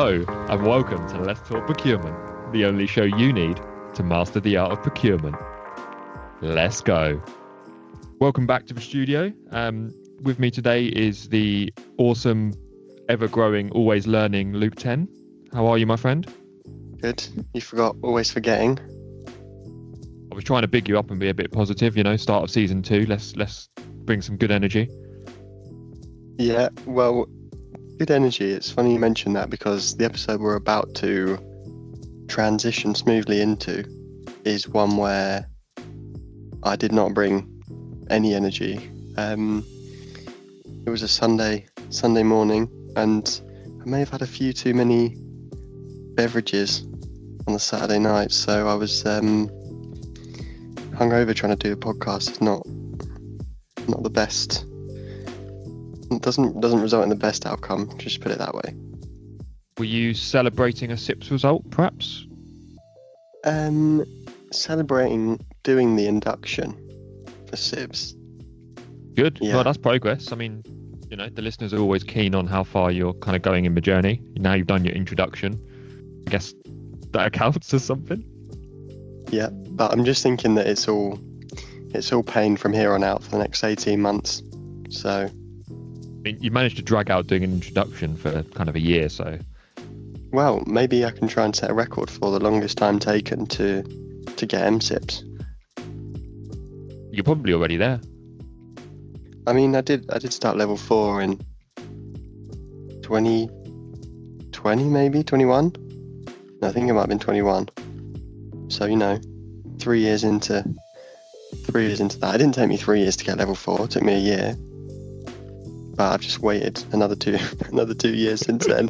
Hello, and welcome to Let's Talk Procurement, the only show you need to master the art of procurement. Let's go. Welcome back to the studio. With me today is the awesome, ever-growing, always learning Luke 10. How are you, my friend? Good. You forgot always forgetting. I was trying to big you up and be a bit positive, start of season 2. Let's bring some good energy. Yeah, well, good energy. It's funny you mention that because the episode we're about to transition smoothly into is one where I did not bring any energy. It was a Sunday morning, and I may have had a few too many beverages on the Saturday night, so I was hungover trying to do a podcast. It's not the best. It doesn't result in the best outcome, just put it that way. Were you celebrating a SIPS result, perhaps? Celebrating doing the induction for SIPS. Good. Yeah. Well, that's progress. I mean, the listeners are always keen on how far you're kind of going in the journey. Now you've done your introduction. I guess that accounts as something. Yeah, but I'm just thinking that it's all pain from here on out for the next 18 months. So I mean, you managed to drag out doing an introduction for kind of a year, so. Well, maybe I can try and set a record for the longest time taken to get MSIPs. You're probably already there. I mean, I did start level 4 in 2020, maybe 21. No, I think it might have been 21. So 3 years into that. It didn't take me 3 years to get level 4. It took me a year. But I've just waited another 2 years since then.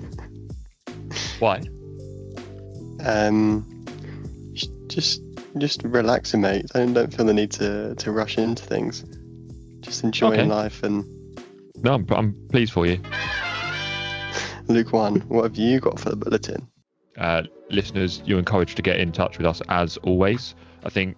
Why? Just relaxing, mate. Don't feel the need to rush into things. Just enjoying life and. No, I'm pleased for you. Luke 1, what have you got for the bulletin? Listeners, you're encouraged to get in touch with us as always. I think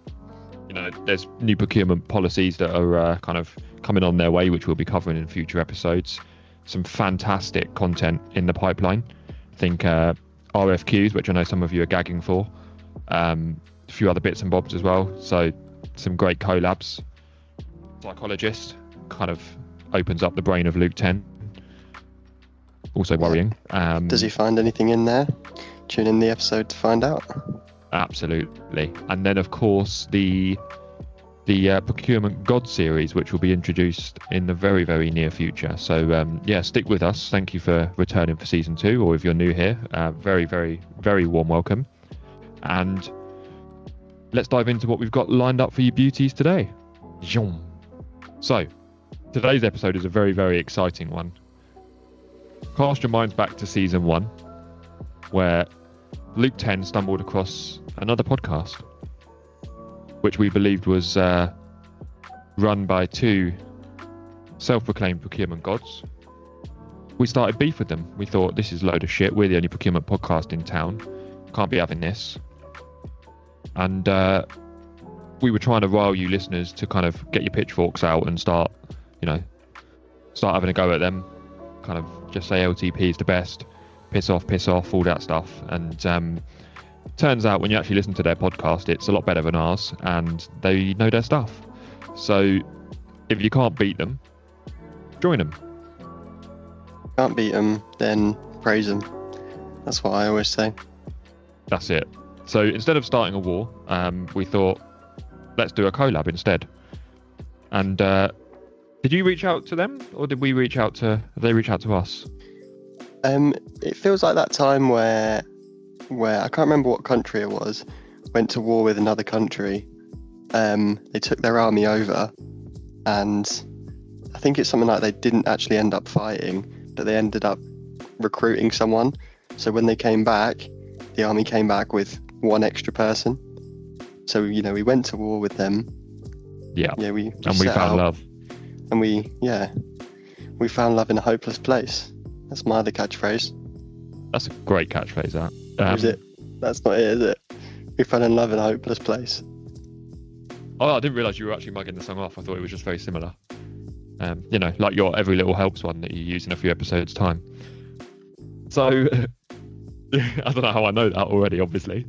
there's new procurement policies that are kind of coming on their way, which we'll be covering in future episodes. Some fantastic content in the pipeline. I think RFQs, which I know some of you are gagging for. A few other bits and bobs as well. So some great collabs. Psychologist kind of opens up the brain of Luke 10. Also worrying. Does he find anything in there? Tune in the episode to find out. Absolutely. And then, of course, the Procurement God series, which will be introduced in the very, very near future. So, stick with us. Thank you for returning for season 2, or if you're new here, very, very, very warm welcome. And let's dive into what we've got lined up for you beauties today. So, today's episode is a very, very exciting one. Cast your minds back to season 1, where Luke 10 stumbled across another podcast, which we believed was run by 2 self-proclaimed procurement gods. We started beef with them. We thought, this is a load of shit. We're the only procurement podcast in town. Can't be having this. And we were trying to rile you listeners to kind of get your pitchforks out and start having a go at them. Kind of just say LTP is the best. Piss off, all that stuff. And turns out when you actually listen to their podcast, it's a lot better than ours, and they know their stuff. So if you can't beat them, join them. Can't beat them, then praise them. That's what I always say. That's it. So instead of starting a war, we thought, let's do a collab instead. And did you reach out to them, or did they reach out to us? It feels like that time where I can't remember what country it was, went to war with another country. They took their army over, and I think it's something like they didn't actually end up fighting, but they ended up recruiting someone. So when they came back, the army came back with 1 extra person. So we went to war with them. Yeah. We found love. And we found love in a hopeless place. That's my other catchphrase. That's a great catchphrase, that. Is it? That's not it, is it? We fell in love in a hopeless place. Oh, I didn't realise you were actually mugging the song off. I thought it was just very similar. Like your Every Little Helps one that you use in a few episodes' time. So I don't know how I know that already, obviously.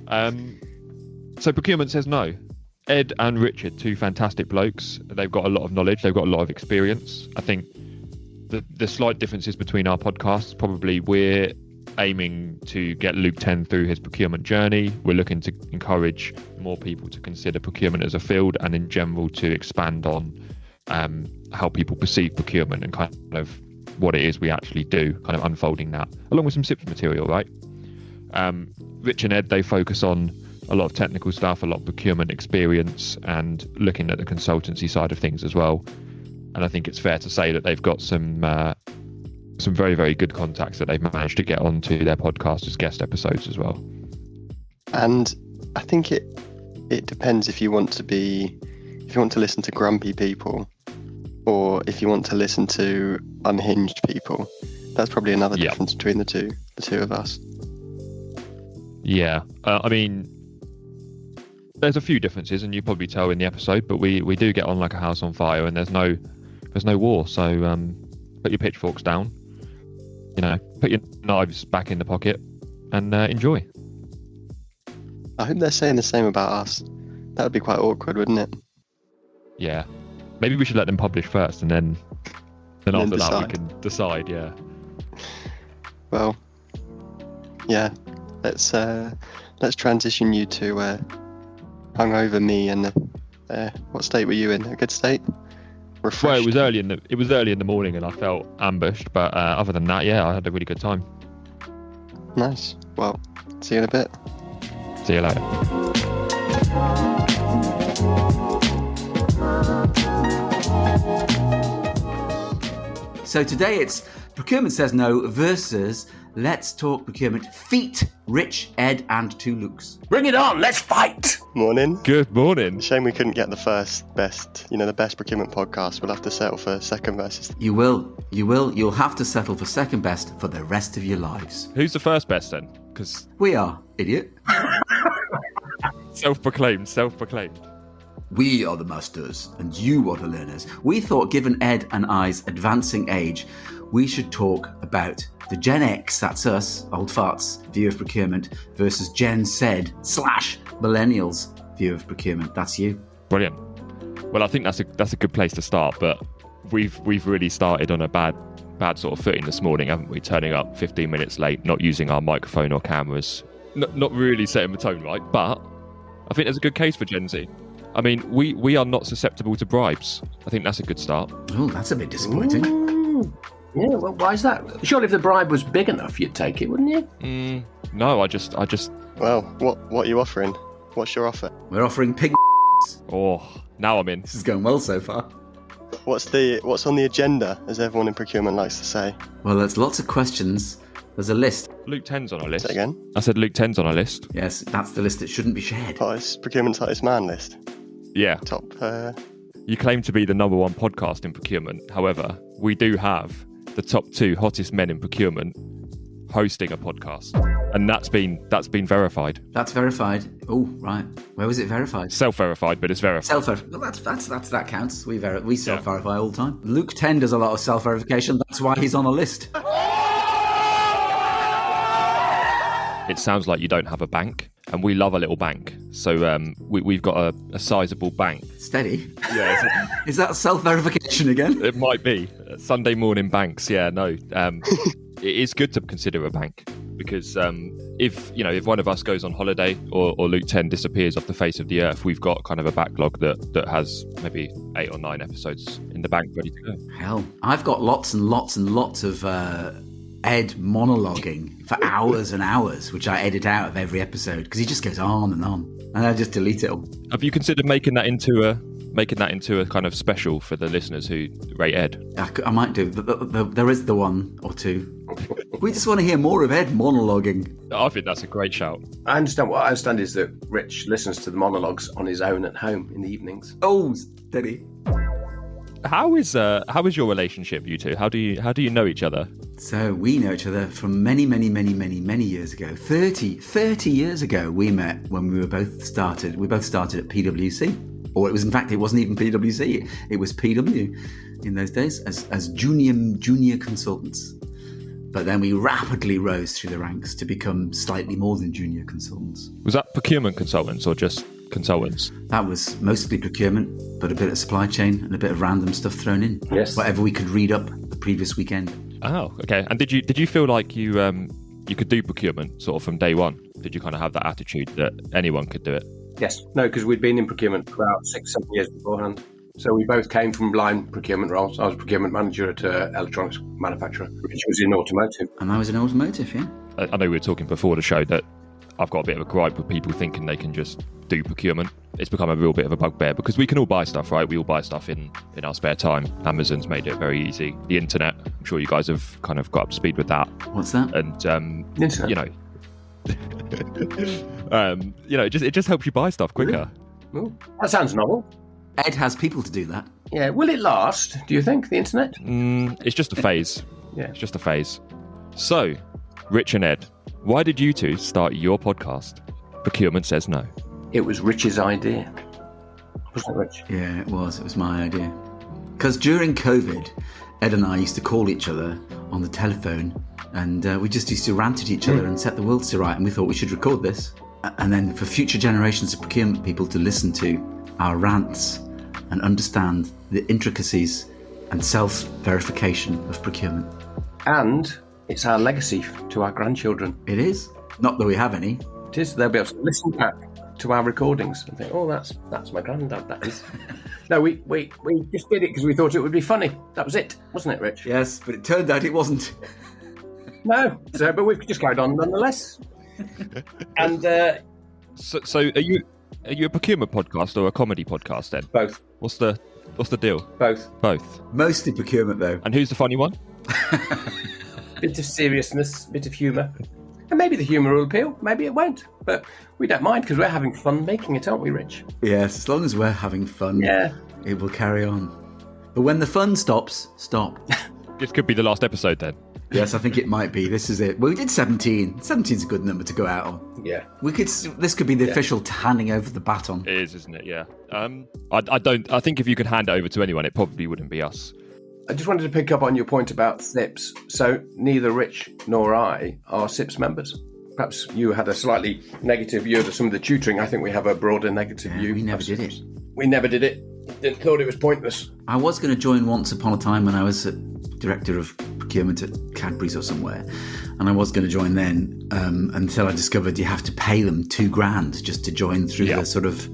So Procurement Says No. Ed and Richard, two fantastic blokes. They've got a lot of knowledge. They've got a lot of experience. I think the slight differences between our podcasts, probably we're aiming to get Luke 10 through his procurement journey. We're looking to encourage more people to consider procurement as a field, and in general to expand on how people perceive procurement and kind of what it is we actually do, kind of unfolding that, along with some SIPS material, right? Rich and Ed, they focus on a lot of technical stuff, a lot of procurement experience, and looking at the consultancy side of things as well. And I think it's fair to say that they've got some very, very good contacts that they've managed to get onto their podcast as guest episodes as well. And I think it depends if you want to listen to grumpy people, or if you want to listen to unhinged people. That's probably another difference between the two of us. Yeah, I mean, there's a few differences, and you probably tell in the episode, but we do get on like a house on fire, and there's no war. So put your pitchforks down, put your knives back in the pocket, and enjoy. I hope they're saying the same about us. That would be quite awkward, wouldn't it? Yeah, maybe we should let them publish first, and then after that we can decide. Yeah. Well, yeah. Let's transition you to hungover me, and what state were you in? A good state? Refreshed? Well, it was early in the morning, and I felt ambushed. But other than that, yeah, I had a really good time. Nice. Well, see you in a bit. See you later. So today it's Procurement Says No versus Let's Talk Procurement. Feat Rich, Ed, and two Lukes. Bring it on, let's fight! Morning. Good morning. Shame we couldn't get the the best procurement podcast. We'll have to settle for second versus. You will. You'll have to settle for second best for the rest of your lives. Who's the first best then? Because We are, idiot. self-proclaimed. We are the masters, and you are the learners. We thought, given Ed and I's advancing age, we should talk about the Gen X, that's us, old farts, view of procurement, versus Gen Z / millennials view of procurement. That's you. Brilliant. Well, I think that's a good place to start, but we've really started on a bad sort of footing this morning, haven't we? Turning up 15 minutes late, not using our microphone or cameras, not really setting the tone right. But I think there's a good case for Gen Z. I mean, we are not susceptible to bribes. I think that's a good start. Oh, that's a bit disappointing. Ooh. Yeah, well, why is that? Surely if the bribe was big enough, you'd take it, wouldn't you? No, I just. Well, what are you offering? What's your offer? We're offering pig. Oh, now I'm in. This is going well so far. What's on the agenda, as everyone in procurement likes to say? Well, there's lots of questions. There's a list. Luke 10's on our list. Say again? I said Luke 10's on our list. Yes, that's the list that shouldn't be shared. Hottest procurement's hottest man list. Yeah. Top. You claim to be the number one podcast in procurement. However, we do have the top 2 hottest men in procurement hosting a podcast, and that's been verified. That's verified. Oh, right. Where was it verified? Self-verified, but it's verified. Self-verified. Well, that counts. We self-verify all the time. Luke 10 does a lot of self-verification. That's why he's on a list. It sounds like you don't have a bank, and we love a little bank. So we've got a sizable bank. Steady. Yeah. Is that self-verification again? It might be. Sunday morning banks. Yeah, no. It is good to consider a bank, because if one of us goes on holiday or Luke 10 disappears off the face of the earth, we've got kind of a backlog that has maybe 8 or 9 episodes in the bank ready to go. Hell, I've got lots and lots and lots of Ed monologuing for hours and hours, which I edit out of every episode because he just goes on, and I just delete it all. Have you considered making that into a kind of special for the listeners who rate Ed? I might do. There is the one or two. We just want to hear more of Ed monologuing. I think that's a great shout. What I understand is that Rich listens to the monologues on his own at home in the evenings. Oh, steady. How is your relationship, you two? How do you know each other? So we know each other from many, many, many, many, many years ago. 30 years ago we met when we both started at PwC. Or it wasn't even PwC. It was PW in those days as junior consultants. But then we rapidly rose through the ranks to become slightly more than junior consultants. Was that procurement consultants or just consultants? That was mostly procurement, but a bit of supply chain and a bit of random stuff thrown in. Yes. Whatever we could read up the previous weekend. Oh, okay. And did you feel like you could do procurement sort of from day one? Did you kind of have that attitude that anyone could do it? Yes. No, because we'd been in procurement for about 6-7 years beforehand. So we both came from line procurement roles. I was procurement manager at an electronics manufacturer, which was in automotive. And I was in automotive, yeah. I know we were talking before the show that I've got a bit of a gripe with people thinking they can just do procurement. It's become a real bit of a bugbear because we can all buy stuff, right? We all buy stuff in our spare time. Amazon's made it very easy. The internet, I'm sure you guys have kind of got up to speed with that. What's that? And, Internet? you know, it just helps you buy stuff quicker. Ooh, that sounds novel. Ed has people to do that. Yeah. Will it last, do you think, the internet? It's just a phase. Yeah. It's just a phase. So, Rich and Ed, why did you two start your podcast, Procurement Says No? It was Rich's idea. Wasn't it, Rich? Yeah, it was my idea. Because during COVID, Ed and I used to call each other on the telephone and we just used to rant at each other and set the world to right, and we thought we should record this. And then for future generations of procurement people to listen to our rants and understand the intricacies and self-verification of procurement. And it's our legacy to our grandchildren. It is. Not that we have any. It is. They'll be able to listen back to our recordings and think, oh, that's my granddad, that is. No, we just did it because we thought it would be funny. That was it, wasn't it, Rich? Yes, but it turned out it wasn't. No, but we've just carried on nonetheless. And So are you a procurement podcast or a comedy podcast then? both. What's the deal? Both. Both. Mostly procurement, though. And who's the funny one? Bit of seriousness, bit of humour. And maybe the humour will appeal, maybe it won't. But we don't mind because we're having fun making it, aren't we, Rich? Yes, as long as we're having fun, Yeah. it will carry on. But when the fun stops, stop. This could be the last episode then. Yes, I think it might be. This is it. Well, we did 17. 17 is a good number to go out on. Yeah. This could be the official handing over the baton. It is, isn't it? Yeah. I think if you could hand it over to anyone, it probably wouldn't be us. I just wanted to pick up on your point about SIPs. So neither Rich nor I are SIPs members. Perhaps you had a slightly negative view of some of the tutoring. I think we have a broader negative view. We never did it. We never did it. Thought it was pointless. I was going to join once upon a time when I was director of procurement at Cadbury's or somewhere, and I was going to join then until I discovered you have to pay them $2,000 just to join through the sort of,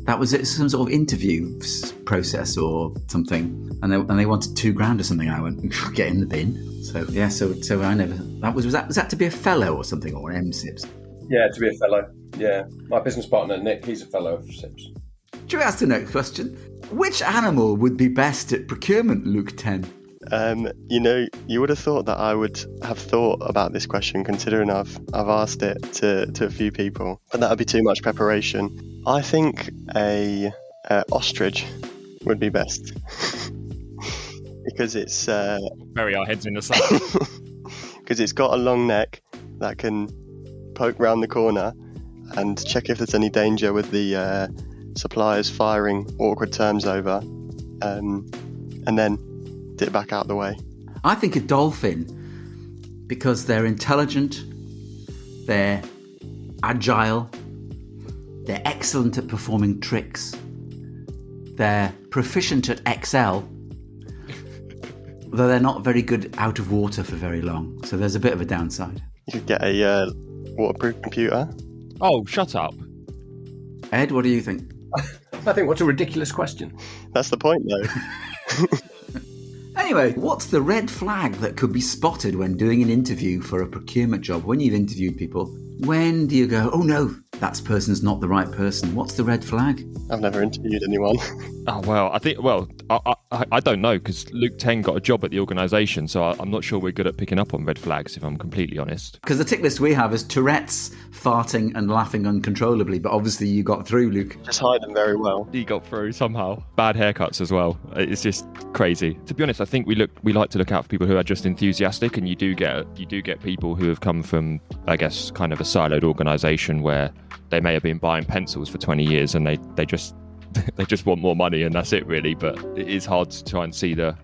that was it, some sort of interview process or something, and they wanted $2,000 or something. And I went, get in the bin. So yeah, so I never. Was that to be a fellow or something, or an MSIPs? Yeah, to be a fellow. Yeah, my business partner Nick, he's a fellow of SIPs. Should we ask the next question? Which animal would be best at procurement, Luke 10? You would have thought that I would have thought about this question, considering I've asked it to a few people, but that would be too much preparation. I think a ostrich would be best because it's bury our heads in the sand. because it's got a long neck that can poke round the corner and check if there's any danger with the suppliers firing awkward terms over, and then dip back out the way. I think a dolphin, because they're intelligent, they're agile, they're excellent at performing tricks, they're proficient at Excel, though they're not very good out of water for very long, so there's a bit of a downside. You could get a waterproof computer. Oh, shut up. Ed, what do you think? I think, what a ridiculous question. That's the point, though. Anyway, what's the red flag that could be spotted when doing an interview for a procurement job? When you've interviewed people, when do you go, oh no, that person's not the right person? What's the red flag? I've never interviewed anyone. Oh, well, I don't know, because Luke 10 got a job at the organisation, so I'm not sure we're good at picking up on red flags, if I'm completely honest. Because the tick list we have is Tourette's, farting and laughing uncontrollably, but obviously you got through, Luke. Just hide them very well. He got through somehow. Bad haircuts as well. It's just crazy. To be honest, I think we like to look out for people who are just enthusiastic, and you do get people who have come from, I guess, kind of a siloed organisation where they may have been buying pencils for 20 years and they just want more money and that's it really. But it is hard to try and see the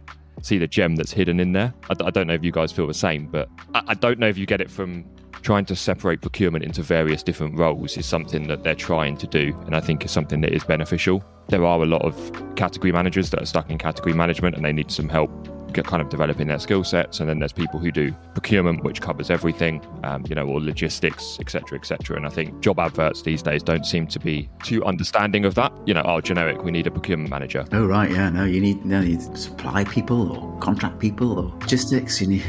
see the gem that's hidden in there. I don't know if you guys feel the same, but I don't know if you get it from trying to separate procurement into various different roles is something that they're trying to do, and I think is something that is beneficial. There are a lot of category managers that are stuck in category management and they need some help kind of developing their skill sets, and then there's people who do procurement, which covers everything, or logistics, etc., etc. And I think job adverts these days don't seem to be too understanding of that. Generic, we need a procurement manager. Oh right, yeah, no, you need supply people or contract people or logistics. You need,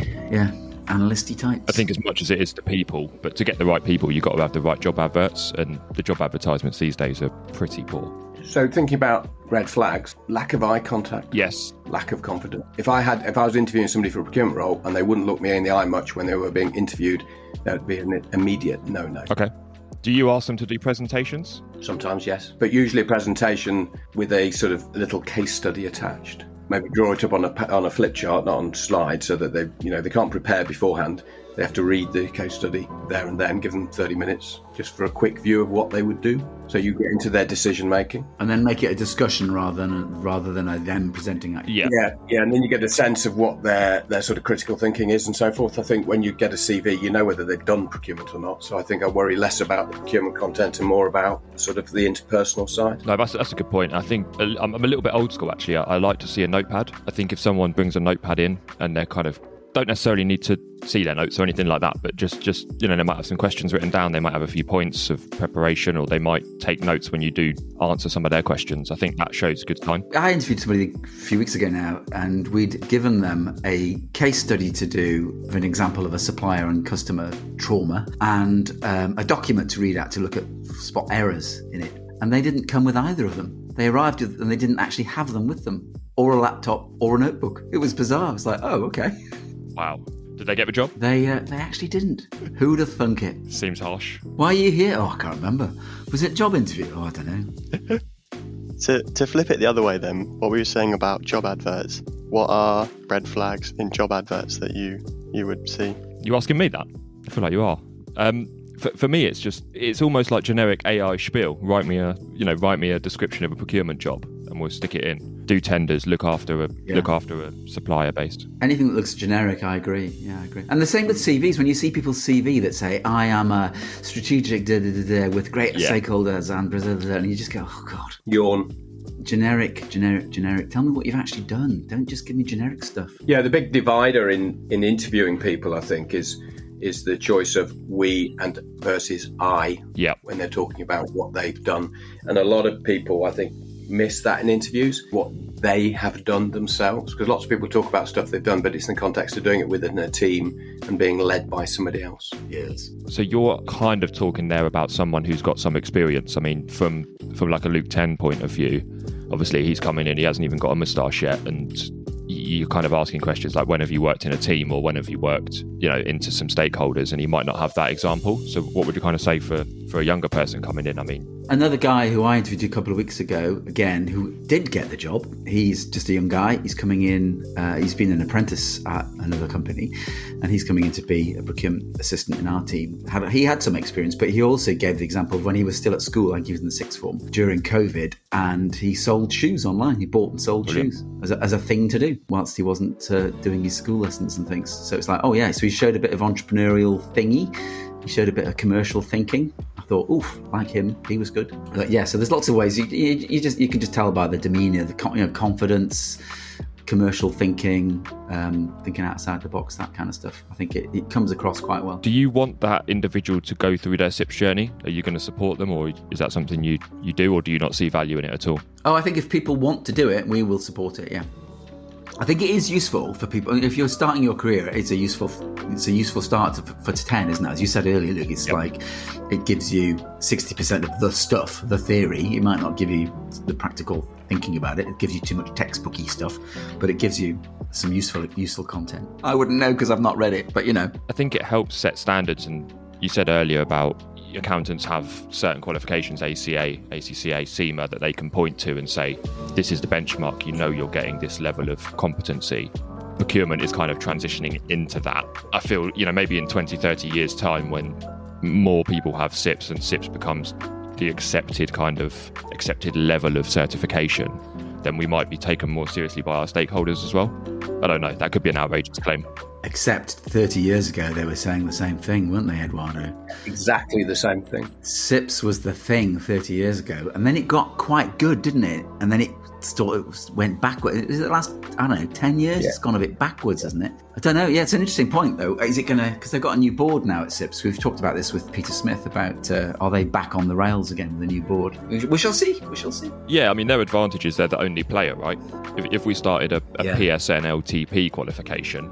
analysty types. I think as much as it is the people, but to get the right people, you've got to have the right job adverts, and the job advertisements these days are pretty poor. So thinking about red flags, lack of eye contact. Yes. Lack of confidence. If I was interviewing somebody for a procurement role and they wouldn't look me in the eye much when they were being interviewed, that would be an immediate no. Okay. Do you ask them to do presentations? Sometimes, yes. But usually a presentation with a sort of little case study attached. Maybe draw it up on a flip chart, not on slides, so that they can't prepare beforehand. They have to read the case study there and then, give them 30 minutes just for a quick view of what they would do. So you get into their decision making. And then make it a discussion rather than them presenting at you. Yeah. And then you get a sense of what their sort of critical thinking is and so forth. I think when you get a CV, you know whether they've done procurement or not. So I think I worry less about the procurement content and more about sort of the interpersonal side. No, that's a good point. I think I'm a little bit old school, actually. I like to see a notepad. I think if someone brings a notepad in and they're kind of don't necessarily need to see their notes or anything like that, but just they might have some questions written down, they might have a few points of preparation, or they might take notes when you do answer some of their questions. I think that shows a good sign. I interviewed somebody a few weeks ago now, and we'd given them a case study to do of an example of a supplier and customer trauma, and a document to read out to look at spot errors in it, and they didn't come with either of them. They arrived and they didn't actually have them with them, or a laptop or a notebook. It was bizarre. It's like, oh, okay. Wow. Did they get the job? They actually didn't. Who'd have thunk it? Seems harsh. Why are you here? Oh, I can't remember. Was it a job interview? Oh, I don't know. To flip it the other way then, what were you saying about job adverts? What are red flags in job adverts that you would see? You asking me that? I feel like you are. For me, it's almost like generic AI spiel. Write me a description of a procurement job, and we'll stick it in. Do tenders, look after a supplier based. Anything that looks generic, I agree. Yeah, I agree. And the same with CVs. When you see people's CV that say, I am a strategic with great stakeholders and you just go, oh God. Yawn. Generic. Tell me what you've actually done. Don't just give me generic stuff. Yeah, the big divider in interviewing people, I think, is the choice of we and versus I when they're talking about what they've done. And a lot of people, I think, miss that in interviews, what they have done themselves, because lots of people talk about stuff they've done, but it's in the context of doing it within a team and being led by somebody else. Yes. So you're kind of talking there about someone who's got some experience. I mean, from like a Luke 10 point of view, obviously he's coming in, he hasn't even got a moustache yet, and you're kind of asking questions like, when have you worked in a team, or when have you worked, into some stakeholders, and he might not have that example. So what would you kind of say for a younger person coming in? I mean, another guy who I interviewed a couple of weeks ago, again, who did get the job. He's just a young guy. He's coming in. He's been an apprentice at another company, and he's coming in to be a procurement assistant in our team. He had some experience, but he also gave the example of when he was still at school. I think he was in the sixth form during COVID, and he sold shoes online. He bought and sold shoes as a thing to do whilst he wasn't doing his school lessons and things. So it's like, oh yeah. So he showed a bit of entrepreneurial thingy. He showed a bit of commercial thinking. I thought, oof, like him, he was good. But yeah, so there's lots of ways. You can just tell by the demeanour, the confidence, commercial thinking, thinking outside the box, that kind of stuff. I think it comes across quite well. Do you want that individual to go through their SIPS journey? Are you going to support them, or is that something you do, or do you not see value in it at all? Oh, I think if people want to do it, we will support it, yeah. I think it is useful for people. If you're starting your career, it's a useful start for 10, isn't it? As you said earlier, Luke, it's like it gives you 60% of the stuff, the theory. It might not give you the practical thinking about it. It gives you too much textbooky stuff, but it gives you some useful content. I wouldn't know because I've not read it, but I think it helps set standards. And you said earlier about accountants have certain qualifications, ACA, ACCA, CIMA, that they can point to and say, this is the benchmark, you're getting this level of competency. Procurement is kind of transitioning into that. I feel, maybe in 20, 30 years' time, when more people have SIPS and SIPS becomes the accepted level of certification, then we might be taken more seriously by our stakeholders as well. I don't know. That could be an outrageous claim. Except 30 years ago, they were saying the same thing, weren't they, Eduardo? Exactly the same thing. SIPs was the thing 30 years ago, and then it got quite good, didn't it? And then it went backwards. Is it the last, 10 years? Yeah. It's gone a bit backwards, hasn't it? I don't know. Yeah, it's an interesting point, though. Is it going to, because they've got a new board now at SIPs. We've talked about this with Peter Smith about, are they back on the rails again with the new board? We shall see. Yeah, I mean, their advantage is they're the only player, right? If we started a PSN LTP qualification,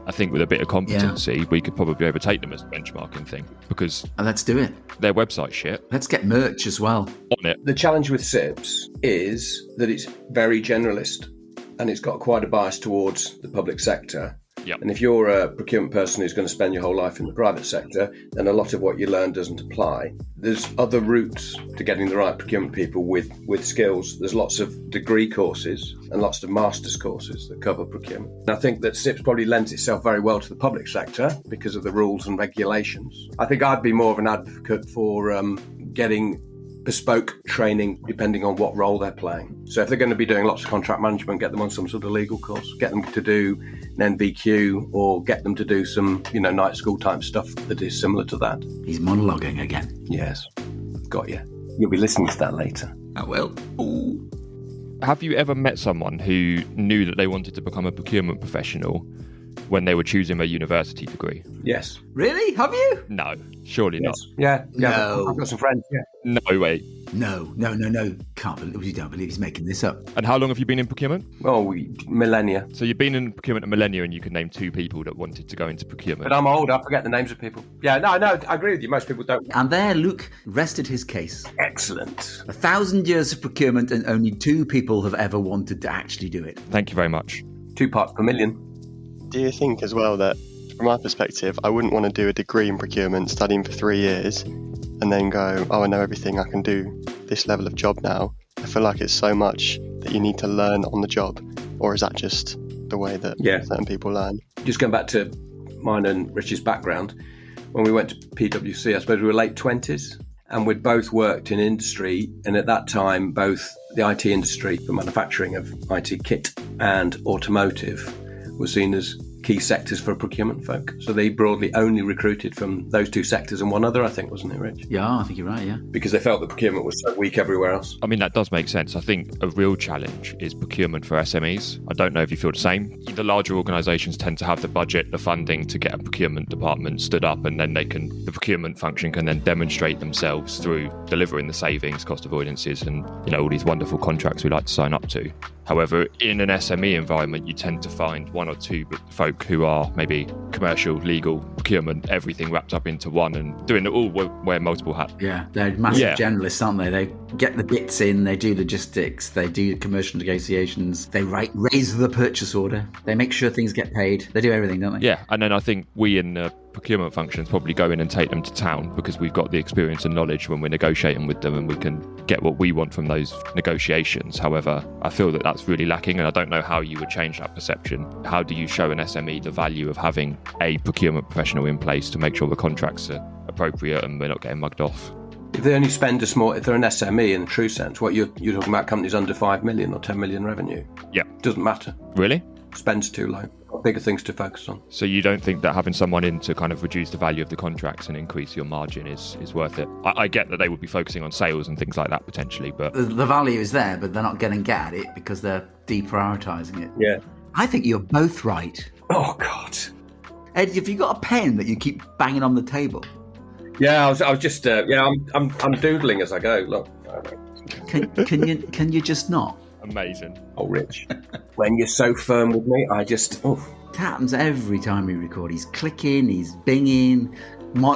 I think with a bit of competency, we could probably overtake them as a benchmarking thing, because let's do it. Their website's shit. Let's get merch as well. On it. The challenge with SIPs is that it's very generalist and it's got quite a bias towards the public sector. Yep. And if you're a procurement person who's going to spend your whole life in the private sector, then a lot of what you learn doesn't apply. There's other routes to getting the right procurement people with skills. There's lots of degree courses and lots of master's courses that cover procurement. And I think that SIPs probably lends itself very well to the public sector because of the rules and regulations. I think I'd be more of an advocate for getting bespoke training depending on what role they're playing. So if they're going to be doing lots of contract management, get them on some sort of legal course, get them to do an NVQ, or get them to do some, night school type stuff that is similar to that. He's monologuing again. Yes, got you. You'll be listening to that later. I will. Ooh. Have you ever met someone who knew that they wanted to become a procurement professional when they were choosing a university degree? Yes. Really? Have you? No, surely not. Yeah. No. I've got some friends, yeah. No way. No. Can't believe you don't believe he's making this up. And how long have you been in procurement? Oh, millennia. So you've been in procurement a millennia, and you can name 2 people that wanted to go into procurement. But I'm old, I forget the names of people. Yeah, no, I agree with you. Most people don't. And there, Luke rested his case. Excellent. 1,000 years of procurement and only 2 people have ever wanted to actually do it. Thank you very much. 2 parts per million. Do you think as well that, from my perspective, I wouldn't want to do a degree in procurement, studying for 3 years, and then go, I know everything, I can do this level of job now? I feel like it's so much that you need to learn on the job. Or is that just the way that certain people learn? Just going back to mine and Rich's background, when we went to PwC, I suppose we were late 20s, and we'd both worked in industry, and at that time, both the IT industry, the manufacturing of IT kit, and automotive were seen as key sectors for procurement folk. So they broadly only recruited from those 2 sectors and one other, I think, wasn't it, Rich? Yeah, I think you're right, yeah. Because they felt that procurement was so weak everywhere else. I mean, that does make sense. I think a real challenge is procurement for SMEs. I don't know if you feel the same. The larger organisations tend to have the budget, the funding to get a procurement department stood up, and then the procurement function can then demonstrate themselves through delivering the savings, cost avoidances, and all these wonderful contracts we like to sign up to. However, in an SME environment, you tend to find 1 or 2 folk who are maybe commercial, legal, procurement, everything wrapped up into one, and doing it all, wear multiple hats. Yeah, they're massive generalists, aren't they? They get the bits in, they do logistics, they do commercial negotiations, they raise the purchase order, they make sure things get paid, they do everything, don't they? Yeah, and then I think we in the procurement functions probably go in and take them to town because we've got the experience and knowledge when we're negotiating with them, and we can get what we want from those negotiations. However, I feel that that's really lacking, and I don't know how you would change that perception. How do you show an SME the value of having a procurement professional in place to make sure the contracts are appropriate and we're not getting mugged off? If they only spend if they're an SME in the true sense, what you're talking about companies under 5 million or 10 million revenue. Yeah. Doesn't matter. Really? Spends too low. Got bigger things to focus on. So you don't think that having someone in to kind of reduce the value of the contracts and increase your margin is worth it? I get that they would be focusing on sales and things like that potentially, but... The value is there, but they're not going to get at it because they're deprioritising it. Yeah. I think you're both right. Oh, God. Ed, have you got a pen that you keep banging on the table? Yeah, I was just, I'm doodling as I go. Look. Can you just not? Amazing. Oh, Rich. When you're so firm with me, I just... Oh. It happens every time we record. He's clicking, he's binging,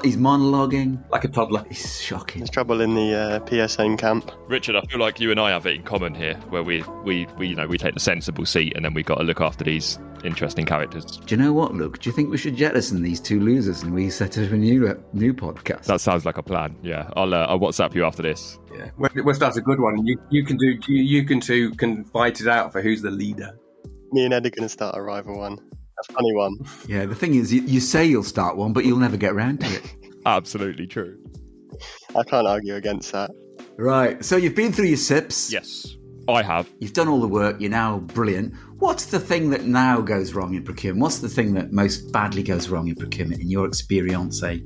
he's monologuing. Like a toddler. It's shocking. There's trouble in the PSN camp. Richard, I feel like you and I have it in common here, where we take the sensible seat, and then we've got to look after these interesting characters. Do you know what, Luke? Do you think we should jettison these 2 losers and we set up a new podcast? That sounds like a plan. Yeah, I'll WhatsApp you after this. Yeah, we'll start a good one. You two can fight it out for who's the leader. Me and Ed are going to start a rival one. A funny one. Yeah, the thing is, you say you'll start one, but you'll never get around to it. Absolutely true. I can't argue against that. Right, so you've been through your SIPs. Yes. I have. You've done all the work, you're now brilliant. What's the thing that now goes wrong in procurement? What's the thing that most badly goes wrong in procurement in your experience? I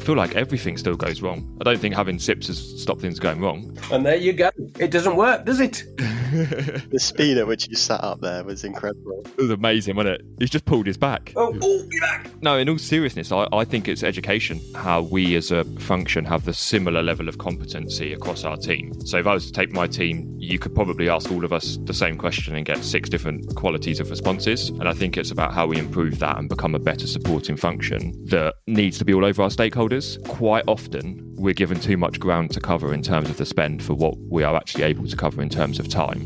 feel like everything still goes wrong. I don't think having SIPs has stopped things going wrong. And there you go. It doesn't work, does it? The speed at which you sat up there was incredible. It was amazing, wasn't it? He's just pulled his back. Oh, be back! No, in all seriousness, I think it's education, how we as a function have the similar level of competency across our team. So if I was to take my team, you could probably ask all of us the same question and get 6 different qualities of responses. And I think it's about how we improve that and become a better supporting function that needs to be all over our stakeholders. Quite often, we're given too much ground to cover in terms of the spend for what we are actually able to cover in terms of time,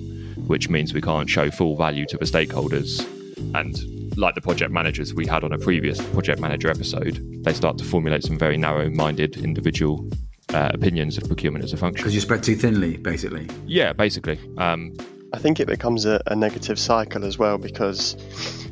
which means we can't show full value to the stakeholders. And like the project managers we had on a previous project manager episode, they start to formulate some very narrow-minded individual opinions of procurement as a function. Because you spread too thinly, basically. Yeah, basically. I think it becomes a negative cycle as well, because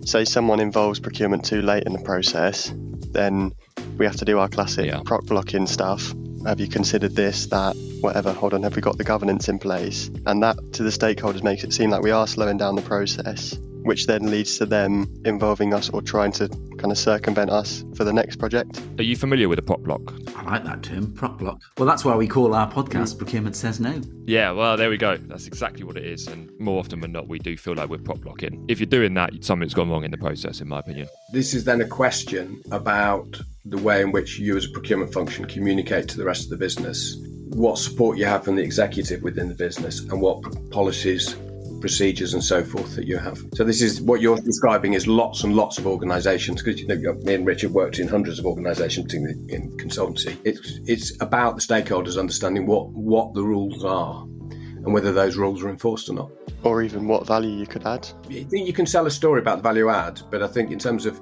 say someone involves procurement too late in the process, then we have to do our classic proc blocking stuff. Have you considered this, that, whatever? Hold on, have we got the governance in place? And that to the stakeholders makes it seem like we are slowing down the process, which then leads to them involving us or trying to kind of circumvent us for the next project. Are you familiar with a proc block? I like that term, proc block. Well, that's why we call our podcast Procurement Says No. Yeah, well, there we go. That's exactly what it is. And more often than not, we do feel like we're proc blocking. If you're doing that, something's gone wrong in the process, in my opinion. This is then a question about the way in which you as a procurement function communicate to the rest of the business, what support you have from the executive within the business, and what policies, procedures and so forth that you have. So this is what you're describing is lots and lots of organisations, because me and Richard worked in hundreds of organisations, particularly in consultancy. It's about the stakeholders understanding what the rules are and whether those rules are enforced or not. Or even what value you could add. I think you can sell a story about the value add, but I think in terms of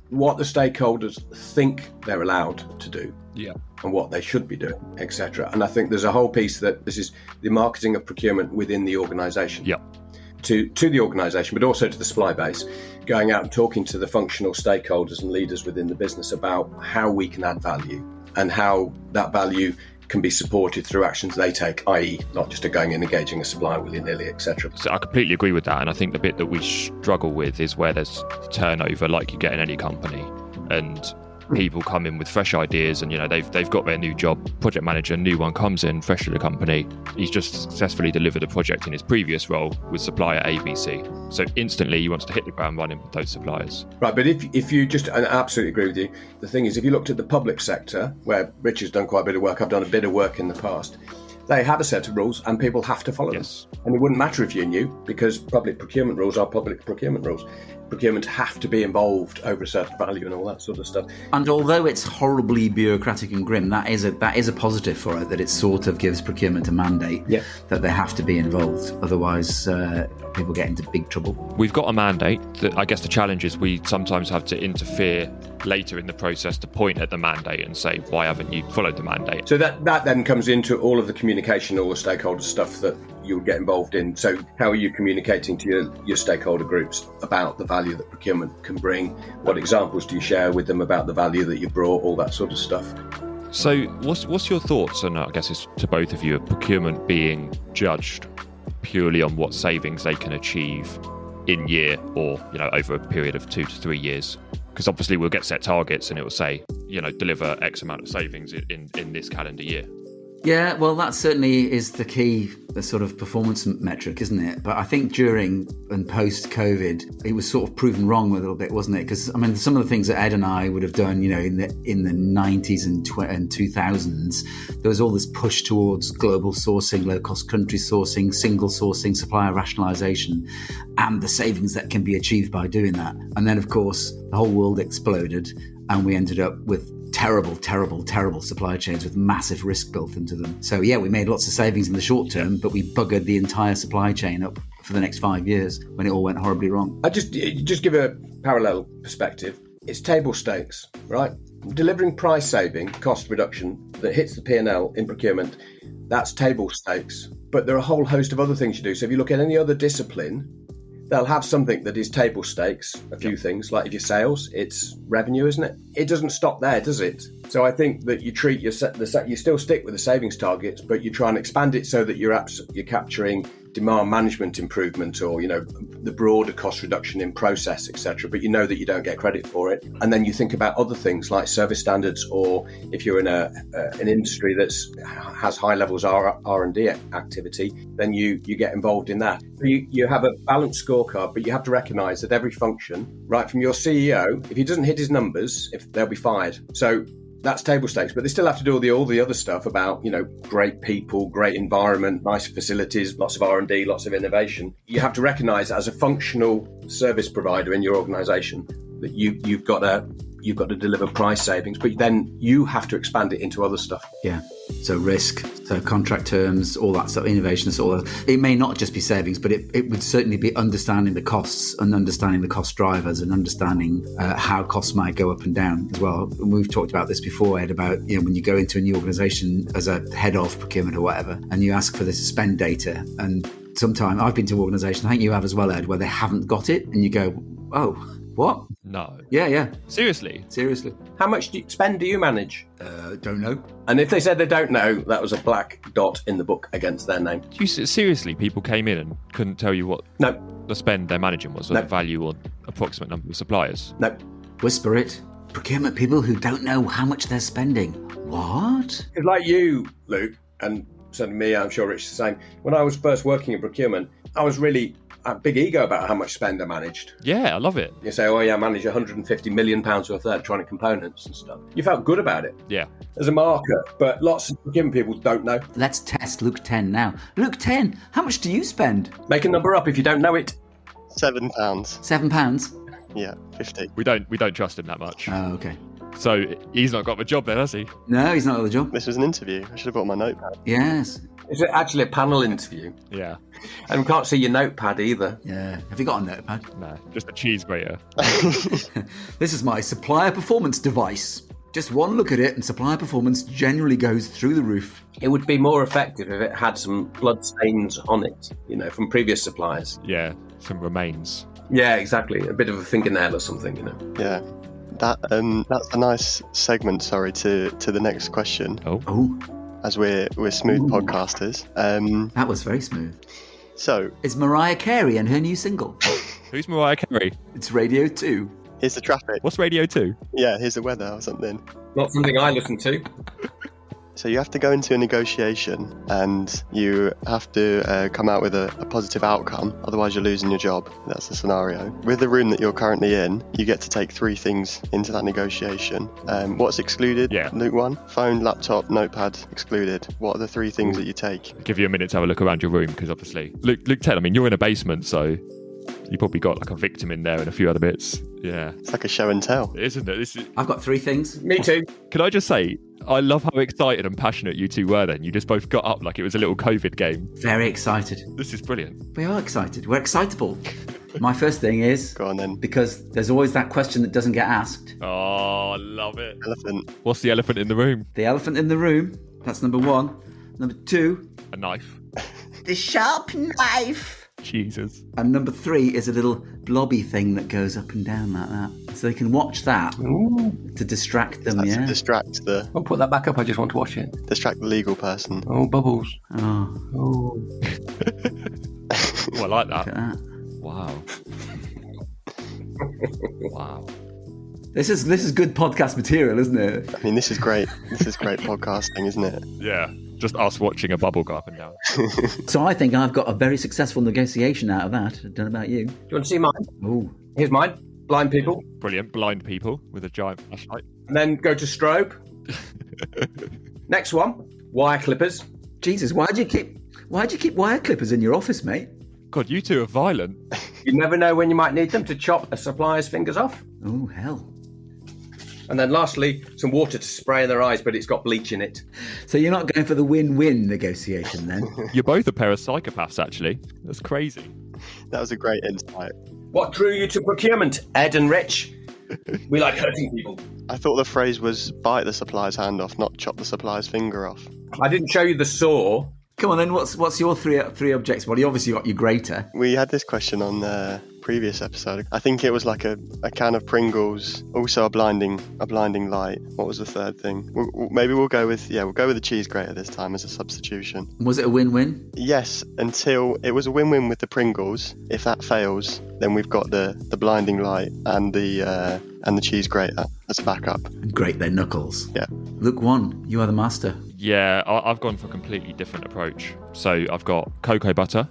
what the stakeholders think they're allowed to do, and what they should be doing, etc. And I think there's a whole piece that this is the marketing of procurement within the organisation. To the organisation, but also to the supply base, going out and talking to the functional stakeholders and leaders within the business about how we can add value and how that value can be supported through actions they take, i.e. not just going and engaging a supplier willy-nilly, etc. So I completely agree with that, and I think the bit that we struggle with is where there's turnover like you get in any company, and people come in with fresh ideas, and they've got their new job, project manager, new one comes in fresh to the company. He's just successfully delivered a project in his previous role with supplier ABC, so instantly he wants to hit the ground running with those suppliers. Right, but if you just, and I absolutely agree with you, the thing is, if you looked at the public sector, where Richard's done quite a bit of work, I've done a bit of work in the past, they have a set of rules and people have to follow them. And it wouldn't matter if you knew, because public procurement rules are public procurement rules. Procurement have to be involved over a certain value and all that sort of stuff. And although it's horribly bureaucratic and grim, that is a positive for it, that it sort of gives procurement a mandate that they have to be involved. Otherwise, people get into big trouble. We've got a mandate. I guess the challenge is we sometimes have to interfere later in the process to point at the mandate and say, why haven't you followed the mandate? So that then comes into all of the communication, all the stakeholder stuff that you'll get involved in. So how are you communicating to your stakeholder groups about the value that procurement can bring? What examples do you share with them about the value that you brought, all that sort of stuff? So what's your thoughts on, I guess it's to both of you, of procurement being judged purely on what savings they can achieve in year or over a period of 2 to 3 years? Because obviously we'll get set targets and it will say, deliver X amount of savings in this calendar year. Yeah, well, that certainly is the key, the sort of performance metric, isn't it? But I think during and post-COVID, it was sort of proven wrong a little bit, wasn't it? Because, I mean, some of the things that Ed and I would have done, in the 90s and 2000s, there was all this push towards global sourcing, low-cost country sourcing, single sourcing, supplier rationalisation, and the savings that can be achieved by doing that. And then, of course, the whole world exploded, and we ended up with terrible supply chains with massive risk built into them. So yeah, we made lots of savings in the short term, but we buggered the entire supply chain up for the next 5 years when it all went horribly wrong. I just give a parallel perspective. It's table stakes, right? Delivering price saving, cost reduction that hits the P&L in procurement, that's table stakes. But there are a whole host of other things you do. So if you look at any other discipline, they'll have something that is table stakes, a few things, like if you're sales, it's revenue, isn't it? It doesn't stop there, does it? So I think that you treat you still stick with the savings targets, but you try and expand it so that you're capturing demand management improvement, or the broader cost reduction in process, etc. But you know that you don't get credit for it, and then you think about other things like service standards, or if you're in an industry that has high levels of R&D activity, then you get involved in that. You have a balanced scorecard, but you have to recognise that every function, right from your CEO, if he doesn't hit his numbers, they'll be fired. So that's table stakes, but they still have to do all the other stuff about, great people, great environment, nice facilities, lots of R&D, lots of innovation. You have to recognise as a functional service provider in your organisation that you've got to deliver price savings, but then you have to expand it into other stuff. Yeah. So risk, so contract terms, all that stuff, innovation, all that. It may not just be savings, but it would certainly be understanding the costs and understanding the cost drivers and understanding how costs might go up and down as well. And we've talked about this before, Ed, about when you go into a new organisation as a head of procurement or whatever, and you ask for this spend data, and sometimes I've been to organisations, I think you have as well, Ed, where they haven't got it, and you go, oh, what? No. Yeah. Seriously? How much spend do you manage? Don't know. And if they said they don't know, that was a black dot in the book against their name. Seriously, people came in and couldn't tell you what the spend they're managing was, or the value or approximate number of suppliers? No. Whisper it. Procurement people who don't know how much they're spending. What? It's like you, Luke, and certainly me, I'm sure Rich is the same. When I was first working in procurement, I was really a big ego about how much spend I managed. Yeah, I love it. You say, I manage £150 million worth of electronic components and stuff. You felt good about it. Yeah. As a marker, but lots of procurement people don't know. Let's test Luke 10 now. Luke 10, how much do you spend? Make a number up if you don't know it. £7. £7? Yeah, 50. We don't trust him that much. Oh, okay. So he's not got the job then, has he? No, he's not got the job. This was an interview. I should have brought my notepad. Yes. Is it actually a panel interview? Yeah. And we can't see your notepad either. Yeah. Have you got a notepad? No, just a cheese grater. This is my supplier performance device. Just one look at it and supplier performance generally goes through the roof. It would be more effective if it had some blood stains on it, from previous suppliers. Yeah, some remains. Yeah, exactly. A bit of a fingernail or something, Yeah. That's a nice segment, to the next question. Oh. As we're smooth podcasters. That was very smooth. So it's Mariah Carey and her new single. Who's Mariah Carey? It's Radio 2. Here's the traffic. What's Radio 2? Yeah, here's the weather or something. Not something I listen to. So you have to go into a negotiation and you have to come out with a positive outcome, otherwise you're losing your job. That's the scenario. With the room that you're currently in, you get to take 3 things into that negotiation. What's excluded? Yeah. Luke 1, phone, laptop, notepad excluded. What are the 3 things that you take? I'll give you a minute to have a look around your room, because obviously, Luke 10, you're in a basement, so you probably got like a victim in there and a few other bits. Yeah. It's like a show and tell. Isn't it? I've got 3 things. Me too. Can I just say, I love how excited and passionate you two were then. You just both got up like it was a little COVID game. Very excited. This is brilliant. We are excited. We're excitable. My first thing is... Go on then. Because there's always that question that doesn't get asked. Oh, I love it. Elephant. What's the elephant in the room? The elephant in the room. That's number 1. Number 2... A knife. The sharp knife. Jesus. And number 3 is a little blobby thing that goes up and down like that. So they can watch that to distract them, To distract the... I'll put that back up, I just want to watch it. Distract the legal person. Oh, bubbles. Oh. Oh. I like that. Look at that. Wow. Wow. This is good podcast material, isn't it? I mean, this is great. This is great podcasting, isn't it? Yeah. Just us watching a bubble go up and down. So I think I've got a very successful negotiation out of that. I don't know about you. Do you want to see mine? Oh. Here's mine. Blind people. Brilliant. Blind people with a giant flashlight. And then go to strobe. Next one. Wire clippers. Jesus, why'd you keep wire clippers in your office, mate? God, you two are violent. You never know when you might need them to chop a supplier's fingers off. Oh, hell. And then lastly, some water to spray in their eyes, but it's got bleach in it. So you're not going for the win-win negotiation then? You're both a pair of psychopaths, actually. That's crazy. That was a great insight. What drew you to procurement, Ed and Rich? We like hurting people. I thought the phrase was bite the supplier's hand off, not chop the supplier's finger off. I didn't show you the saw Come on then, what's your three objectives? Well, you obviously got your greater. We had this question on the previous episode. I think it was like a can of Pringles, also a blinding light. What was the third thing? Maybe we'll go with the cheese grater this time as a substitution. Was it a win-win? Yes, until it was a win-win with the Pringles. If that fails, then we've got the blinding light and the cheese grater as a backup. Grate their knuckles. Yeah. Luke 1, you are the master. Yeah, I've gone for a completely different approach. So I've got cocoa butter.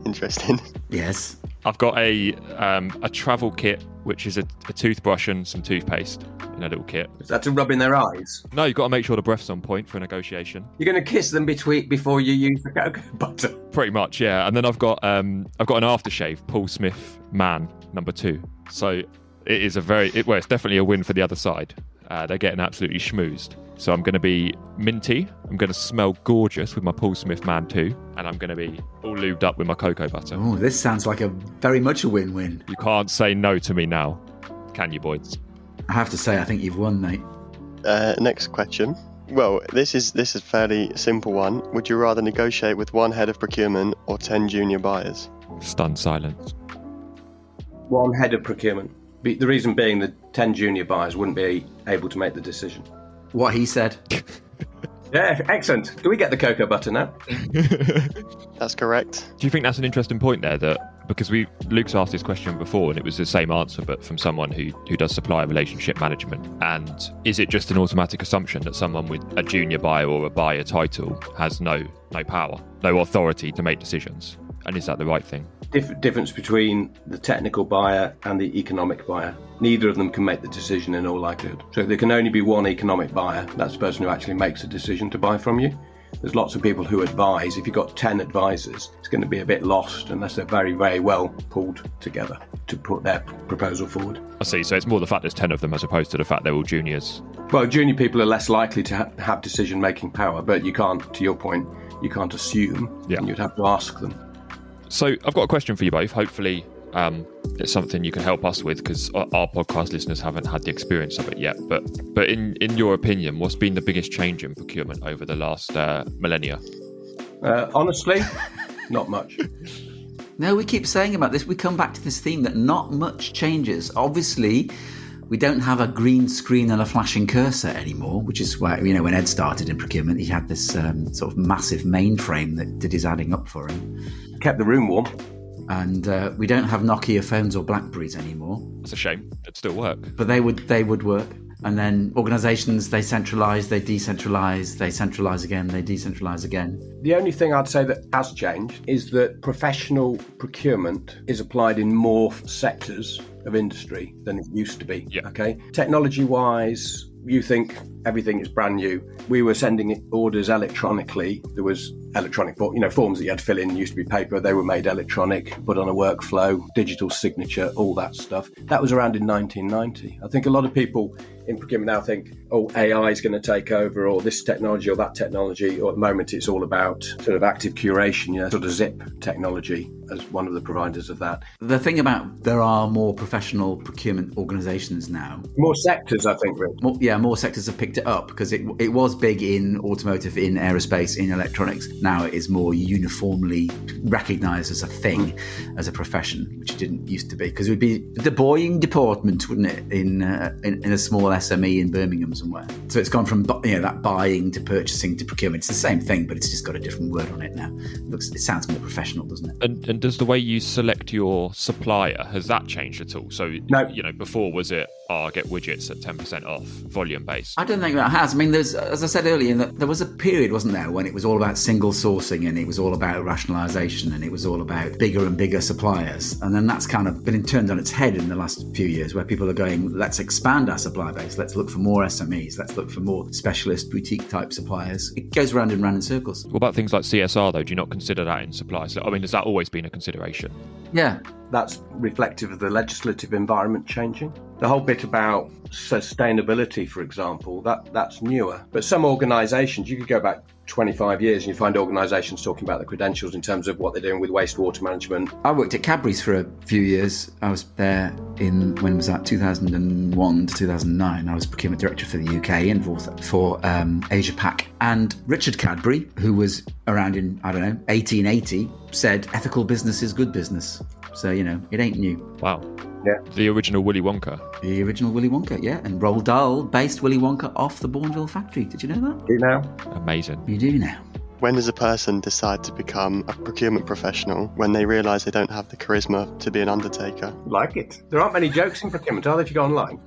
Interesting. Yes. I've got a travel kit, which is a toothbrush and some toothpaste in a little kit. Is that to rub in their eyes? No, you've got to make sure the breath's on point for a negotiation. You're going to kiss them before you use the cocoa butter? Pretty much, yeah. And then I've got an aftershave, Paul Smith Man, number 2. So it is it's definitely a win for the other side. They're getting absolutely schmoozed. So I'm going to be minty, I'm going to smell gorgeous with my Paul Smith Man 2, and I'm going to be all lubed up with my cocoa butter. Oh, this sounds like very much a win-win. You can't say no to me now, can you, boys? I have to say, I think you've won, mate. Next question. Well, this is a fairly simple one. Would you rather negotiate with one head of procurement or 10 junior buyers? Stunned silence. One head of procurement. The reason being that 10 junior buyers wouldn't be able to make the decision. What he said. Yeah, excellent. Do we get the cocoa butter now? That's correct. Do you think that's an interesting point there? That because Luke's asked this question before and it was the same answer, but from someone who does supplier relationship management. And is it just an automatic assumption that someone with a junior buyer or a buyer title has no power, no authority to make decisions? And is that the right thing? Difference between the technical buyer and the economic buyer. Neither of them can make the decision in all likelihood. So there can only be one economic buyer. That's the person who actually makes a decision to buy from you. There's lots of people who advise. If you've got 10 advisors, it's going to be a bit lost unless they're very, very well pulled together to put their proposal forward. I see. So it's more the fact there's 10 of them as opposed to the fact they're all juniors. Well, junior people are less likely to have decision-making power, but you can't, to your point, you can't assume. Yeah. And you'd have to ask them. So I've got a question for you both. Hopefully it's something you can help us with, because our podcast listeners haven't had the experience of it yet. But in your opinion, what's been the biggest change in procurement over the last millennia? Honestly, not much. No, we keep saying about this. We come back to this theme that not much changes. Obviously, we don't have a green screen and a flashing cursor anymore, which is why, when Ed started in procurement, he had this sort of massive mainframe that did his adding up for him. Kept the room warm. And we don't have Nokia phones or Blackberries anymore. It's a shame. It'd still work. But they would work. And then organisations, they centralise, they decentralise, they centralise again, they decentralise again. The only thing I'd say that has changed is that professional procurement is applied in more sectors of industry than it used to be. Yeah. Okay. Technology-wise, you think everything is brand new. We were sending orders electronically. There was electronic, forms that you had to fill in used to be paper. They were made electronic, put on a workflow, digital signature, all that stuff. That was around in 1990. I think a lot of people in procurement now think, AI is going to take over, or this technology or that technology, or at the moment it's all about sort of active curation, sort of zip technology as one of the providers of that. The thing about there are more professional procurement organisations now. More sectors, I think, really. More sectors have picked it up, because it was big in automotive, in aerospace, in electronics. Now it is more uniformly recognised as a thing, as a profession, which it didn't used to be, because it would be the buying department, wouldn't it, in a small SME in Birmingham somewhere. So it's gone from that buying to purchasing to procurement. It's the same thing, but it's just got a different word on it now. It sounds more professional, doesn't it? And does the way you select your supplier, has that changed at all? So no. Before was it get widgets at 10% off, volume based? I don't think that has. I mean, there's, as I said earlier, there was a period, wasn't there, when it was all about single sourcing, and it was all about rationalisation, and it was all about bigger and bigger suppliers. And then that's kind of been turned on its head in the last few years, where people are going, let's expand our supply base, let's look for more SMEs, let's look for more specialist boutique type suppliers. It goes round and round in circles. What about things like CSR though? Do you not consider that in supply? So, has that always been a consideration? Yeah. that's reflective of the legislative environment changing. The whole bit about sustainability, for example, that's newer. But some organisations, you could go back 25 years and you find organisations talking about the credentials in terms of what they're doing with wastewater management. I worked at Cadbury's for a few years. I was there when was that, 2001 to 2009. I was procurement director for the UK and for Asia Pac. And Richard Cadbury, who was around in, 1880, said ethical business is good business. So, it ain't new. Wow. Yeah. The original Willy Wonka. The original Willy Wonka, yeah. And Roald Dahl based Willy Wonka off the Bourneville factory. Did you know that? Do you now? Amazing. You do now. When does a person decide to become a procurement professional when they realise they don't have the charisma to be an undertaker? Like it. There aren't many jokes in procurement, are there, if you go online?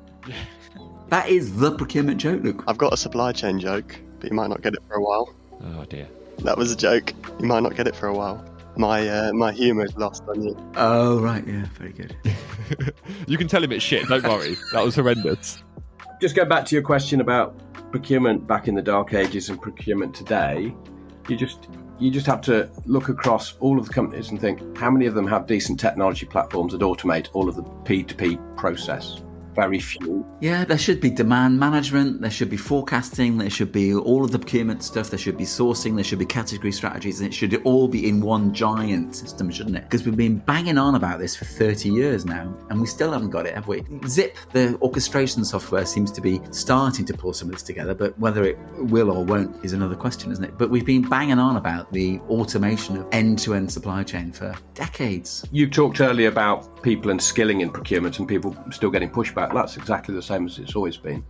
That is the procurement joke, Luke. I've got a supply chain joke, but you might not get it for a while. Oh dear. That was a joke. You might not get it for a while. My humour is lost on you. Oh, right, yeah, very good. You can tell him it's shit, don't worry. That was horrendous. Just go back to your question about procurement back in the dark ages and procurement today. You just have to look across all of the companies and think, how many of them have decent technology platforms that automate all of the P2P process? Very few. Yeah, there should be demand management, there should be forecasting, there should be all of the procurement stuff, there should be sourcing, there should be category strategies, and it should all be in one giant system, shouldn't it? Because we've been banging on about this for 30 years now, and we still haven't got it, have we? Zip, the orchestration software, seems to be starting to pull some of this together, but whether it will or won't is another question, isn't it? But we've been banging on about the automation of end-to-end supply chain for decades. You talked earlier about people and skilling in procurement and people still getting pushback. That's exactly the same as it's always been.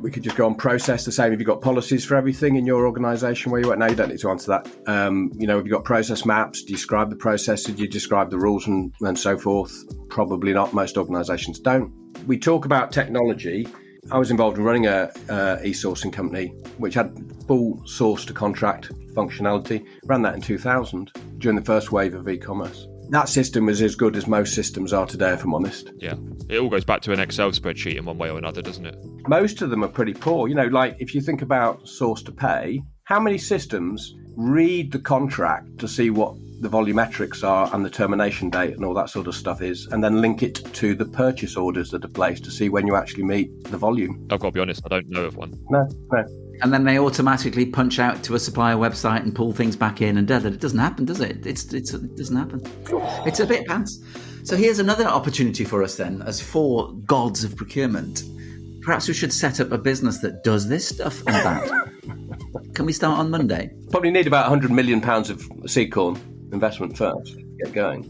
We could just go on process the same. Have you got policies for everything in your organisation where you work? No, you don't need to answer that. Have you got process maps? Do you describe the process? Do you describe the rules and so forth? Probably not. Most organisations don't. We talk about technology. I was involved in running a e-sourcing company which had full source to contract functionality. Ran that in 2000 during the first wave of e-commerce. That system was as good as most systems are today, if I'm honest. Yeah. It all goes back to an Excel spreadsheet in one way or another, doesn't it? Most of them are pretty poor. Like if you think about source to pay, how many systems read the contract to see what the volumetrics are and the termination date and all that sort of stuff is, and then link it to the purchase orders that are placed to see when you actually meet the volume? I've got to be honest, I don't know of one. No. And then they automatically punch out to a supplier website and pull things back in, and it doesn't happen, does it? It doesn't happen. It's a bit pants. So here's another opportunity for us then, as four gods of procurement. Perhaps we should set up a business that does this stuff and that. Can we start on Monday? Probably need about £100 million of seed corn investment first to get going.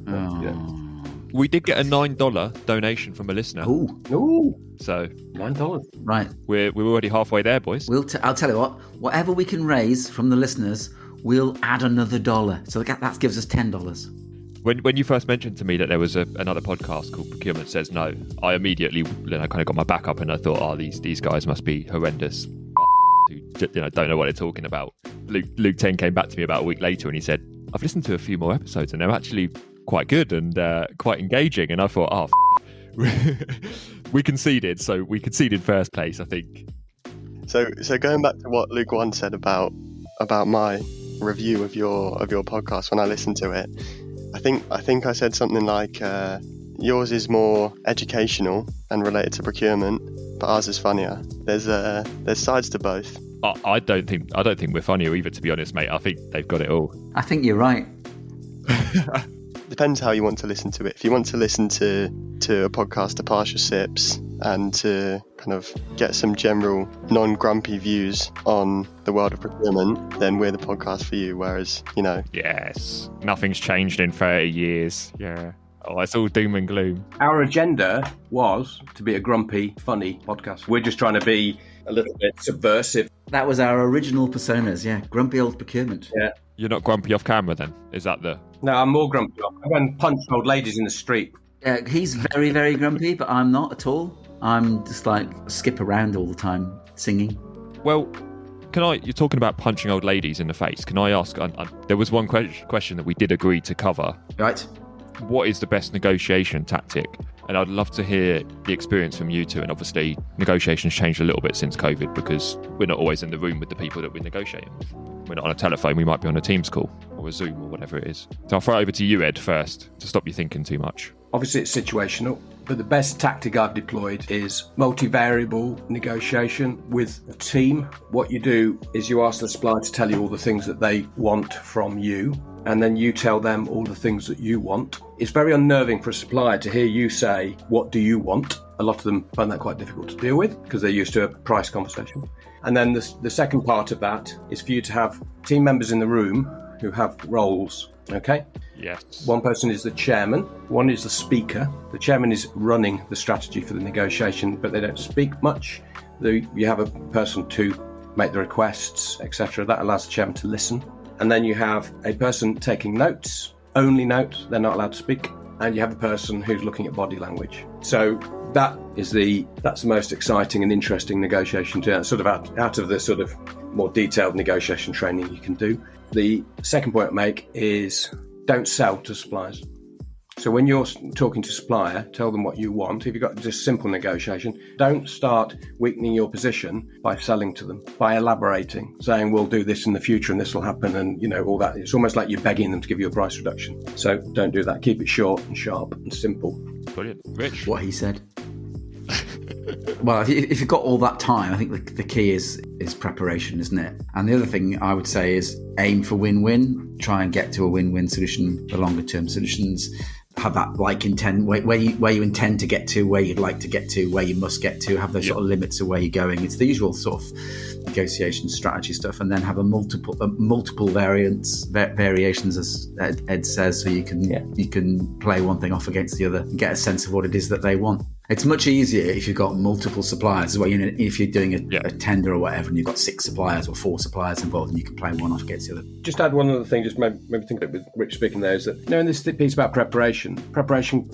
We did get a $9 donation from a listener. Ooh. So $9. Right. We're already halfway there, boys. I'll tell you what. Whatever we can raise from the listeners, we'll add another $1. So that gives us $10. When you first mentioned to me that there was another podcast called Procurement Says No, I immediately kind of got my back up and I thought, these guys must be horrendous who don't know what they're talking about. Luke 10 came back to me about a week later and he said, I've listened to a few more episodes and they're actually quite good and quite engaging. And I thought, we conceded. So we conceded first place, I think. So going back to what Luke 1 said about my review of your podcast, when I listened to it, I think I said something like yours is more educational and related to procurement, but ours is funnier. There's sides to both. I don't think we're funnier either, to be honest, mate. I think they've got it all. I think you're right. Depends how you want to listen to it. If you want to listen to a podcast to pass your sips and to kind of get some general non-grumpy views on the world of procurement, then we're the podcast for you. Whereas, Yes. Nothing's changed in 30 years. Yeah. Oh, it's all doom and gloom. Our agenda was to be a grumpy, funny podcast. We're just trying to be a little bit subversive. That was our original personas, yeah. Grumpy old procurement. Yeah. You're not grumpy off camera then? Is that the... No, I'm more grumpy. I go and punch old ladies in the street. He's very, very grumpy, but I'm not at all. I'm just skip around all the time singing. Well, you're talking about punching old ladies in the face. Can I ask, there was one question that we did agree to cover. Right. What is the best negotiation tactic? And I'd love to hear the experience from you two. And obviously, negotiations changed a little bit since COVID because we're not always in the room with the people that we're negotiating with. We're not on a telephone, we might be on a Teams call or a Zoom or whatever it is. So I'll throw it over to you, Ed, first, to stop you thinking too much. Obviously, it's situational, but the best tactic I've deployed is multivariable negotiation with a team. What you do is you ask the supplier to tell you all the things that they want from you, and then you tell them all the things that you want. It's very unnerving for a supplier to hear you say, what do you want? A lot of them find that quite difficult to deal with because they're used to a price conversation. And then the second part of that is for you to have team members in the room who have roles, okay? Yes. One person is the chairman, one is the speaker. The chairman is running the strategy for the negotiation, but they don't speak much. You have a person to make the requests, etc. That allows the chairman to listen. And then you have a person taking notes, only notes, they're not allowed to speak. And you have a person who's looking at body language. So that's the most exciting and interesting negotiation to sort of out of the sort of more detailed negotiation training you can do. The second point I make is don't sell to suppliers. So when you're talking to a supplier, tell them what you want. If you've got just simple negotiation, don't start weakening your position by selling to them, by elaborating, saying we'll do this in the future and this will happen and, all that. It's almost like you're begging them to give you a price reduction. So don't do that. Keep it short and sharp and simple. Brilliant. Rich? What he said. Well, if you've got all that time, I think the key is preparation, isn't it? And the other thing I would say is aim for win-win. Try and get to a win-win solution for longer-term solutions. Have that intent where you intend to get to, where you'd like to get to, where you must get to. Have those sort of limits of where you're going. It's the usual sort of negotiation strategy stuff, and then have a multiple variations, as Ed says, so you can play one thing off against the other and get a sense of what it is that they want. It's much easier if you've got multiple suppliers. Well, if you're doing a tender or whatever, and you've got 6 suppliers or 4 suppliers involved, and you can play one off against the other. Just add one other thing, just maybe think of it with Rich speaking there, is that, in this piece about preparation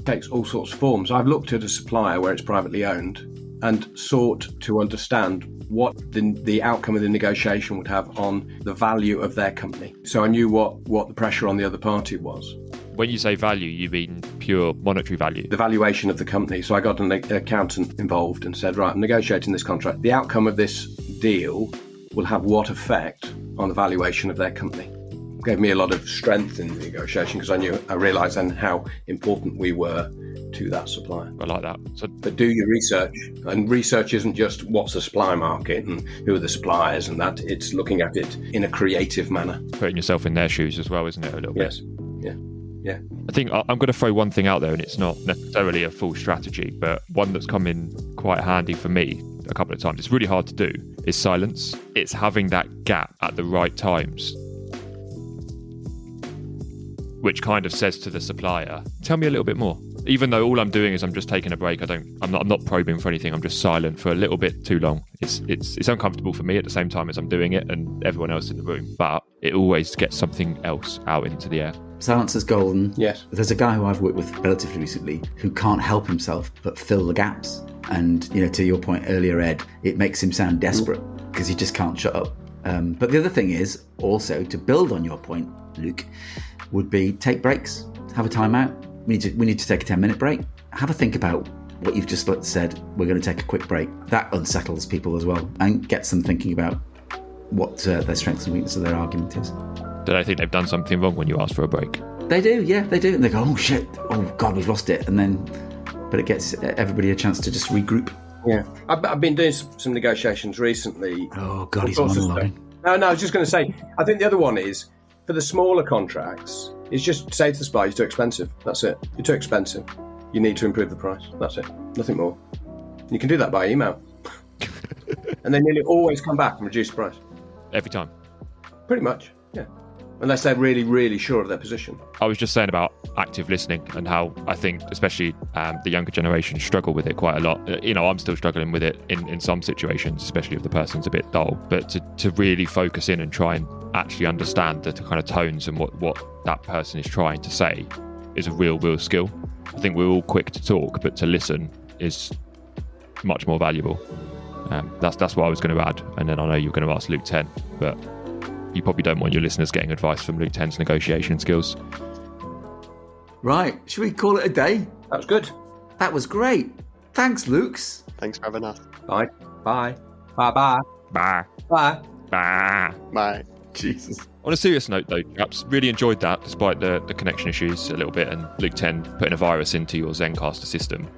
takes all sorts of forms. I've looked at a supplier where it's privately owned and sought to understand what the outcome of the negotiation would have on the value of their company. So I knew what the pressure on the other party was. When you say value, you mean pure monetary value? The valuation of the company. So I got an accountant involved and said, right, I'm negotiating this contract. The outcome of this deal will have what effect on the valuation of their company? It gave me a lot of strength in the negotiation because I realised then how important we were to that supplier. I like that. But do your research. And research isn't just what's the supply market and who are the suppliers and that. It's looking at it in a creative manner. Putting yourself in their shoes as well, isn't it, a little bit? Yes. Yeah. I think I'm going to throw one thing out there, and it's not necessarily a full strategy, but one that's come in quite handy for me a couple of times. It's really hard to do, is silence. It's having that gap at the right times, which kind of says to the supplier, tell me a little bit more. Even though all I'm doing is I'm just taking a break. I'm not probing for anything. I'm just silent for a little bit too long. It's uncomfortable for me at the same time as I'm doing it and everyone else in the room, but it always gets something else out into the air. Silence is golden. Yes. There's a guy who I've worked with relatively recently who can't help himself but fill the gaps. And, to your point earlier, Ed, it makes him sound desperate because he just can't shut up. But the other thing is also, to build on your point, Luke, would be take breaks, have a timeout. We need to take a 10-minute break. Have a think about what you've just said. We're going to take a quick break. That unsettles people as well and gets them thinking about what their strengths and weaknesses of their argument is. Do they think they've done something wrong when you ask for a break? They do, yeah, they do. And they go, oh shit, oh God, we've lost it. But it gets everybody a chance to just regroup. Yeah. I've been doing some negotiations recently. Oh God, he's monologuing. No, I was just going to say, I think the other one is, for the smaller contracts, is just say to the supplier, you're too expensive. That's it. You're too expensive. You need to improve the price. That's it. Nothing more. You can do that by email. And they nearly always come back and reduce the price. Every time? Pretty much, yeah. Unless they're really, really sure of their position. I was just saying about active listening and how I think especially the younger generation struggle with it quite a lot. I'm still struggling with it in some situations, especially if the person's a bit dull. But to really focus in and try and actually understand the kind of tones and what that person is trying to say is a real skill. I think we're all quick to talk, but to listen is much more valuable. That's what I was going to add. And then I know you're going to ask Luke 10, but you probably don't want your listeners getting advice from Luke 10's negotiation skills. Right. Should we call it a day? That was good. That was great. Thanks, Luke's. Thanks for having us. Bye. Bye. Bye. Bye. Bye. Bye. Bye. Bye. Jesus. On a serious note, though, chaps, really enjoyed that, despite the connection issues a little bit, and Luke 10 putting a virus into your Zencaster system.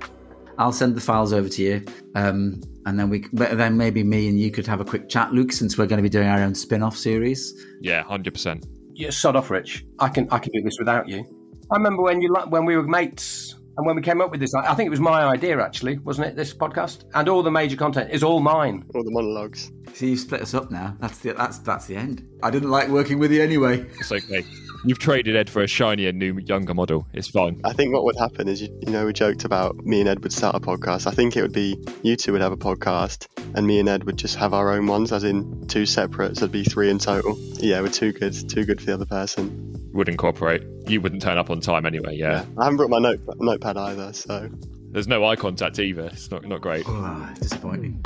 I'll send the files over to you, and then maybe me and you could have a quick chat, Luke, since we're going to be doing our own spin-off series. Yeah, 100%. Yeah, sod off, Rich. I can do this without you. I remember when we were mates and when we came up with this. I think it was my idea, actually, wasn't it? This podcast and all the major content is all mine. All the monologues. See, you've split us up now. That's the end. I didn't like working with you anyway. It's okay. You've traded Ed for a shinier, new, younger model. It's fine. I think what would happen is, we joked about me and Ed would start a podcast. I think it would be you two would have a podcast and me and Ed would just have our own ones, as in two separate. So it'd be 3 in total. Yeah, we're too good for the other person. Wouldn't cooperate. You wouldn't turn up on time anyway, yeah. I haven't brought my notepad either, so... There's no eye contact either. It's not great. Oh, disappointing.